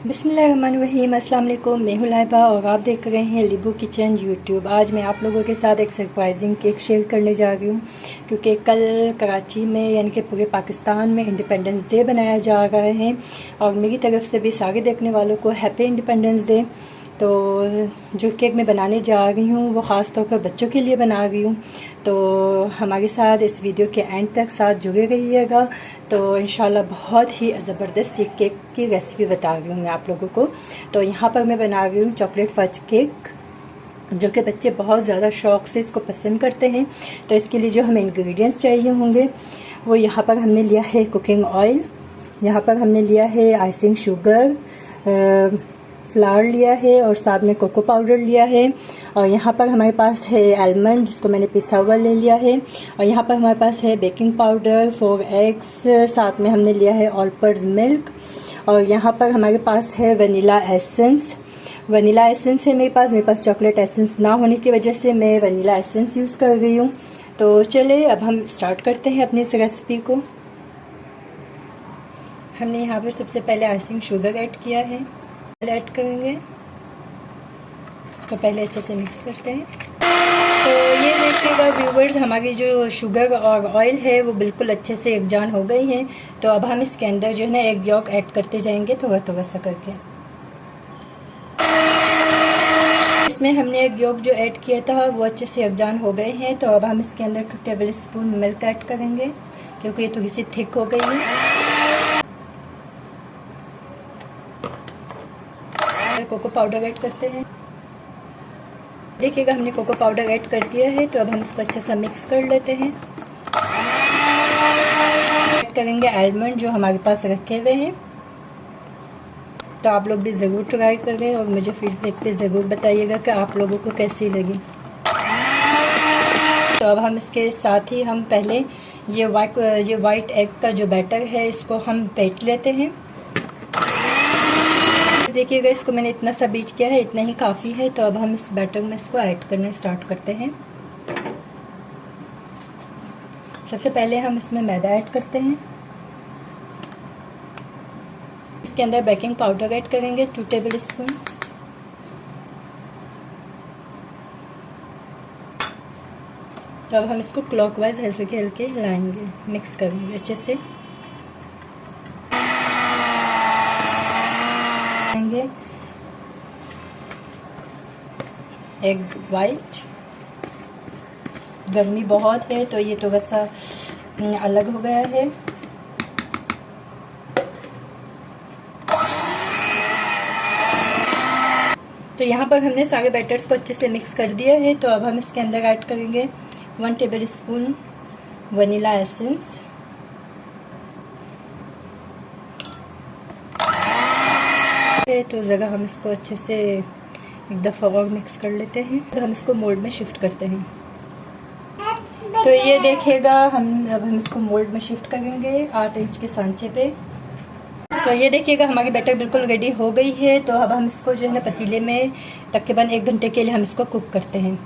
बिस्मिल्लाहिर्रहमानिर्रहीम। अस्सलाम वालेकुम। मैं हूं लाइबा और आप देख रहे हैं लिबू किचन यूट्यूब। आज मैं आप लोगों के साथ एक सरप्राइजिंग केक शेयर करने जा रही हूं, क्योंकि कल कराची में यानी कि पूरे पाकिस्तान में इंडिपेंडेंस डे बनाया जा रहा है और मेरी तरफ से भी सारे देखने वालों को हैप्पी इंडिपेंडेंस डे। तो जो केक मैं बनाने जा रही हूँ वो ख़ास तौर पर बच्चों के लिए बना रही हूँ, तो हमारे साथ इस वीडियो के एंड तक साथ जुड़े रहिएगा। तो इंशाल्लाह बहुत ही ज़बरदस्त ये केक की रेसिपी बता रही हूँ मैं आप लोगों को। तो यहाँ पर मैं बना रही हूँ चॉकलेट फज केक, जो कि बच्चे बहुत ज़्यादा शौक़ से इसको पसंद करते हैं। तो इसके लिए जो हमें इंग्रेडिएंट्स चाहिए होंगे वो यहाँ पर हमने लिया है कुकिंग ऑयल, यहाँ पर हमने लिया है आइसिंग शुगर, फ्लावर लिया है और साथ में कोको पाउडर लिया है, और यहाँ पर हमारे पास है आलमंड जिसको मैंने पिसा हुआ ले लिया है, और यहाँ पर हमारे पास है बेकिंग पाउडर, 4 एग्स, साथ में हमने लिया है ऑल पर्पज़ मिल्क, और यहाँ पर हमारे पास है वनीला एसेंस। वनीला एसेंस है मेरे पास चॉकलेट एसेंस ना होने की वजह से मैं वनीला एसेंस यूज़ कर रही हूँ। तो चले अब हम स्टार्ट करते हैं अपनी इस रेसिपी को। हमने यहाँ पर सबसे पहले आइसिंग शुगर ऐड किया है, ऐड करेंगे इसको, पहले अच्छे से मिक्स करते हैं। तो ये देखिएगा व्यूवर्स, हमारी जो शुगर और ऑयल है वो बिल्कुल अच्छे से यकजान हो गई है। तो अब हम इसके अंदर जो है ना एग यॉक ऐड करते जाएंगे थोड़ा थोड़ा सा करके। इसमें हमने एग यॉक जो ऐड किया था वो अच्छे से यकजान हो गए हैं। तो अब हम इसके अंदर 2 टेबल स्पून मिल्क ऐड करेंगे, क्योंकि ये थोड़ी सी थिक हो गई है। कोको पाउडर ऐड करते हैं। देखिएगा हमने कोको पाउडर ऐड कर दिया है। तो अब हम इसको अच्छे से मिक्स कर लेते हैं। ऐड करेंगे आलमंड जो हमारे पास रखे हुए हैं। तो आप लोग भी ज़रूर ट्राई करें और मुझे फीडबैक पे ज़रूर बताइएगा कि आप लोगों को कैसी लगी। तो अब हम इसके साथ ही हम पहले ये वाइट एग का जो बैटर है इसको हम फेंट लेते हैं। देखिएगा इसको मैंने इतना सा बीट किया है, इतना ही काफ़ी है। तो अब हम इस बैटर में इसको ऐड करना स्टार्ट करते हैं। सबसे पहले हम इसमें मैदा ऐड करते हैं। इसके अंदर बेकिंग पाउडर ऐड करेंगे 2 टेबल स्पून। तो अब हम इसको क्लॉकवाइज हल्के हल्के हिलाएंगे, मिक्स करेंगे अच्छे से। एग वाइट, गर्मी बहुत है तो ये थोड़ा सा अलग हो गया है। तो यहाँ पर हमने सारे बैटर्स को अच्छे से मिक्स कर दिया है। तो अब हम इसके अंदर ऐड करेंगे 1 टेबल स्पून वनीला एसेंस, तो ज़रा हम इसको अच्छे से एक दफ़ा और मिक्स कर लेते हैं। तो हम इसको मोल्ड में शिफ्ट करते हैं। तो ये देखिएगा अब हम इसको मोल्ड में शिफ्ट करेंगे 8 इंच के सांचे पे। तो ये देखिएगा हमारी बैटर बिल्कुल रेडी हो गई है। तो अब हम इसको जो है ना पतीले में तकरीबन 1 घंटे के लिए हम इसको कुक करते हैं।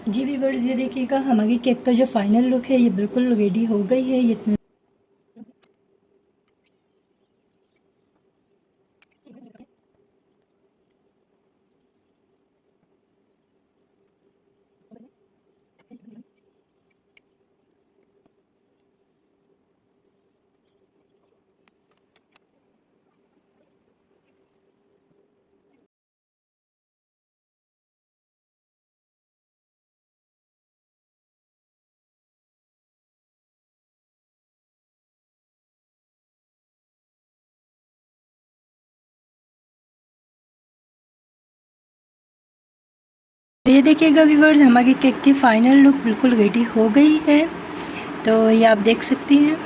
जी व्यूअर्स, ये देखिएगा हमारी केक का जो फाइनल लुक है ये बिल्कुल रेडी हो गई है। ये देखिएगा व्यूअर्स, हमारी केक की फाइनल लुक बिल्कुल रेडी हो गई है। तो ये आप देख सकती हैं।